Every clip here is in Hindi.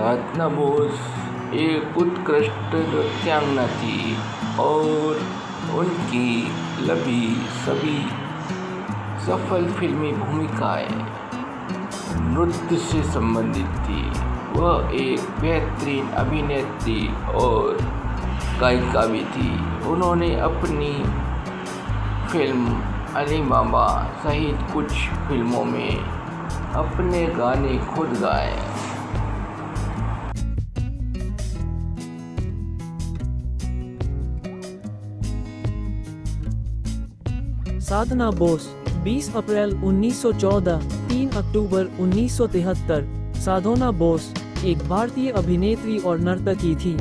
साधना बोस एक उत्कृष्ट नृत्यांगना थी और उनकी सभी सफल फिल्मी भूमिकाएं नृत्य से संबंधित थी। वह एक बेहतरीन अभिनेत्री और गायिका भी थी। उन्होंने अपनी फिल्म अली बाबा सहित कुछ फिल्मों में अपने गाने खुद गाए। साधना बोस 20 अप्रैल 1914, 3 अक्टूबर 1973। साधना बोस एक भारतीय अभिनेत्री और नर्तकी थी।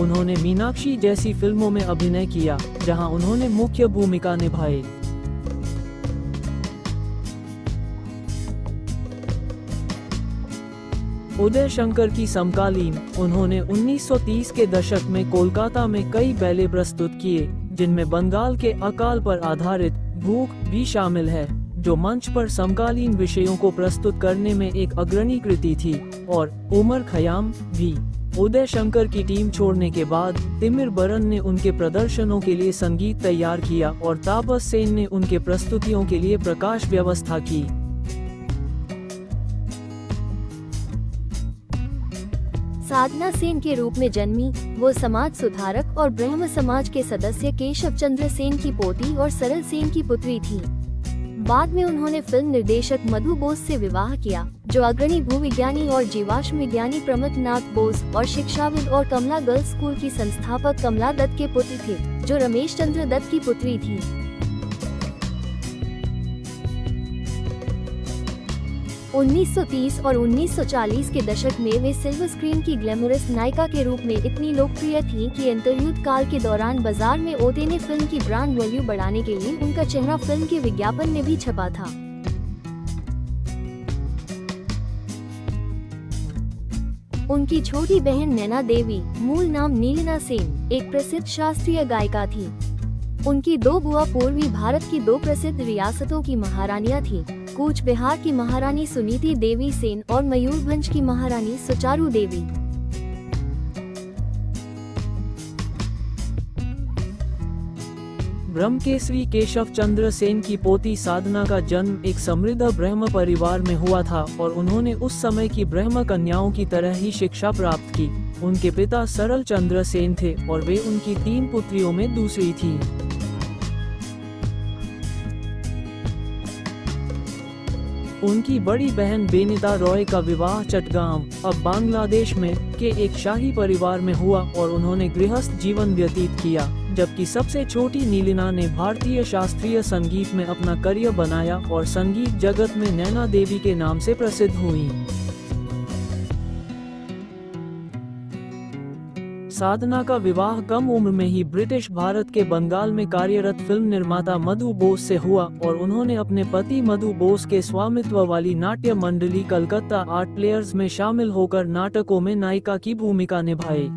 उन्होंने मीनाक्षी जैसी फिल्मों में अभिनय किया, जहां उन्होंने मुख्य भूमिका निभाई। उदय शंकर की समकालीन उन्होंने 1930 के दशक में कोलकाता में कई बैले प्रस्तुत किए, जिनमें बंगाल के अकाल पर आधारित भूख भी शामिल है, जो मंच पर समकालीन विषयों को प्रस्तुत करने में एक अग्रणी कृति थी, और उमर खयाम भी। उदय शंकर की टीम छोड़ने के बाद तिमिर बरन ने उनके प्रदर्शनों के लिए संगीत तैयार किया और तापस सेन ने उनके प्रस्तुतियों के लिए प्रकाश व्यवस्था की। साधना सेन के रूप में जन्मी, वो समाज सुधारक और ब्रह्म समाज के सदस्य केशव चंद्र सेन की पोती और सरल सेन की पुत्री थी। बाद में उन्होंने फिल्म निर्देशक मधु बोस से विवाह किया, जो अग्रणी भूविज्ञानी और जीवाश्म विज्ञानी प्रमथ नाथ बोस और शिक्षाविद और कमला गर्ल्स स्कूल की संस्थापक कमला दत्त के पुत्र थे, जो रमेश चंद्र दत्त की पुत्री थी। 1930 और 1940 के दशक में वे सिल्वर स्क्रीन की ग्लैमरस नायिका के रूप में इतनी लोकप्रिय थीं कि अंतर्युद्ध काल के दौरान बाजार में ओते ने फिल्म की ब्रांड वैल्यू बढ़ाने के लिए उनका चेहरा फिल्म के विज्ञापन में भी छपा था। उनकी छोटी बहन नैना देवी, मूल नाम नीलिना सेन, एक प्रसिद्ध शास्त्रीय गायिका थी। उनकी दो बुआ पूर्वी भारत की दो प्रसिद्ध रियासतों की महारानियां थीं, कूच बिहार की महारानी सुनीति देवी सेन और मयूरभंज की महारानी सुचारू देवी। ब्रह्मकेसरी केशव चंद्र सेन की पोती साधना का जन्म एक समृद्ध ब्रह्म परिवार में हुआ था और उन्होंने उस समय की ब्रह्म कन्याओं की तरह ही शिक्षा प्राप्त की। उनके पिता सरल चंद्र सेन थे और वे उनकी 3 पुत्रियों में दूसरी थी। उनकी बड़ी बहन बेनिता रॉय का विवाह चटगांव, अब बांग्लादेश में, के एक शाही परिवार में हुआ और उन्होंने गृहस्थ जीवन व्यतीत किया, जबकि सबसे छोटी नीलिना ने भारतीय शास्त्रीय संगीत में अपना करियर बनाया और संगीत जगत में नैना देवी के नाम से प्रसिद्ध हुई। साधना का विवाह कम उम्र में ही ब्रिटिश भारत के बंगाल में कार्यरत फिल्म निर्माता मधु बोस से हुआ और उन्होंने अपने पति मधु बोस के स्वामित्व वाली नाट्य मंडली कलकत्ता आर्ट प्लेयर्स में शामिल होकर नाटकों में नायिका की भूमिका निभाई।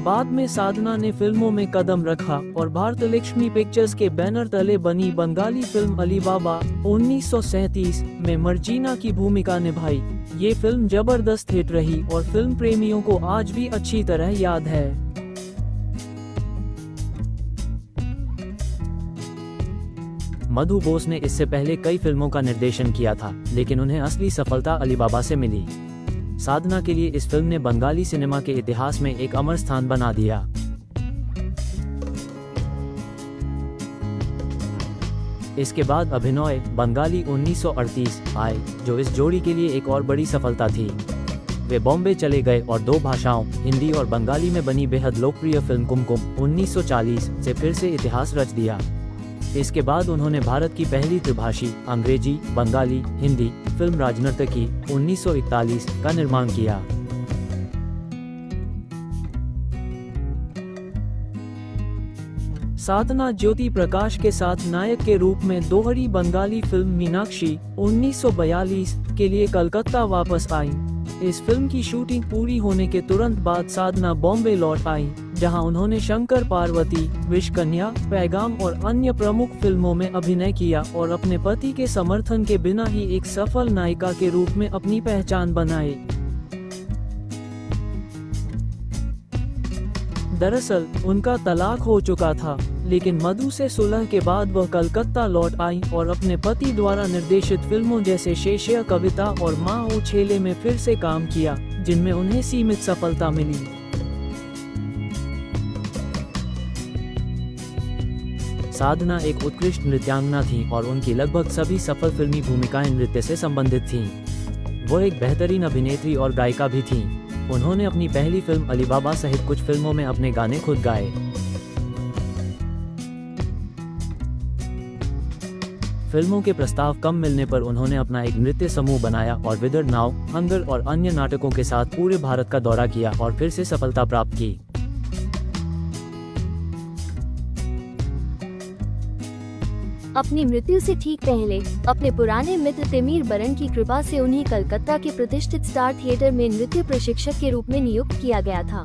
बाद में साधना ने फिल्मों में कदम रखा और भारत लक्ष्मी पिक्चर्स के बैनर तले बनी बंगाली फिल्म अली बाबा 1937 में मर्जीना की भूमिका निभाई। ये फिल्म जबरदस्त हिट रही और फिल्म प्रेमियों को आज भी अच्छी तरह याद है। मधु बोस ने इससे पहले कई फिल्मों का निर्देशन किया था, लेकिन उन्हें असली सफलता अली बाबा से मिली। साधना के लिए इस फिल्म ने बंगाली सिनेमा के इतिहास में एक अमर स्थान बना दिया। इसके बाद अभिनय बंगाली 1938 आए, जो इस जोड़ी के लिए एक और बड़ी सफलता थी। वे बॉम्बे चले गए और 2 भाषाओं हिंदी और बंगाली में बनी बेहद लोकप्रिय फिल्म कुमकुम 1940 से फिर से इतिहास रच दिया। इसके बाद उन्होंने भारत की पहली त्रिभाषी अंग्रेजी, बंगाली, हिंदी फिल्म राजनर्तकी 1941 का निर्माण किया। साधना ज्योति प्रकाश के साथ नायक के रूप में दोहरी बंगाली फिल्म मीनाक्षी 1942 के लिए कलकत्ता वापस आई। इस फिल्म की शूटिंग पूरी होने के तुरंत बाद साधना बॉम्बे लौट आई, जहां उन्होंने शंकर पार्वती, विष कन्या, पैगाम और अन्य प्रमुख फिल्मों में अभिनय किया और अपने पति के समर्थन के बिना ही एक सफल नायिका के रूप में अपनी पहचान बनाई। दरअसल उनका तलाक हो चुका था, लेकिन मधु से सुलह के बाद वह कलकत्ता लौट आई और अपने पति द्वारा निर्देशित फिल्मों जैसे शेषय कविता और माँ ओ छेले में फिर से काम किया, जिनमें उन्हें सीमित सफलता मिली। साधना एक उत्कृष्ट नृत्यांगना थी और उनकी लगभग सभी सफल फिल्मी भूमिकाएं नृत्य से संबंधित थीं। वो एक बेहतरीन अभिनेत्री और गायिका भी थीं। उन्होंने अपनी पहली फिल्म अलीबाबा सहित कुछ फिल्मों में अपने गाने खुद गाए। फिल्मों के प्रस्ताव कम मिलने पर उन्होंने अपना एक नृत्य समूह बनाया और विदर नाव, हंगर और अन्य नाटकों के साथ पूरे भारत का दौरा किया और फिर से सफलता प्राप्त की। अपनी मृत्यु से ठीक पहले अपने पुराने मित्र तिमीर बरन की कृपा से उन्हें कलकत्ता के प्रतिष्ठित स्टार थिएटर में नृत्य प्रशिक्षक के रूप में नियुक्त किया गया था।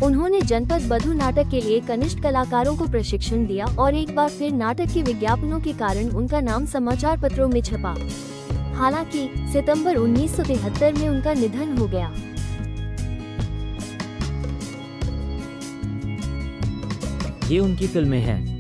उन्होंने जनपद बधू नाटक के लिए कनिष्ठ कलाकारों को प्रशिक्षण दिया और एक बार फिर नाटक के विज्ञापनों के कारण उनका नाम समाचार पत्रों में छपा। हालांकि सितंबर 1973 में उनका निधन हो गया। ये उनकी फिल्में हैं।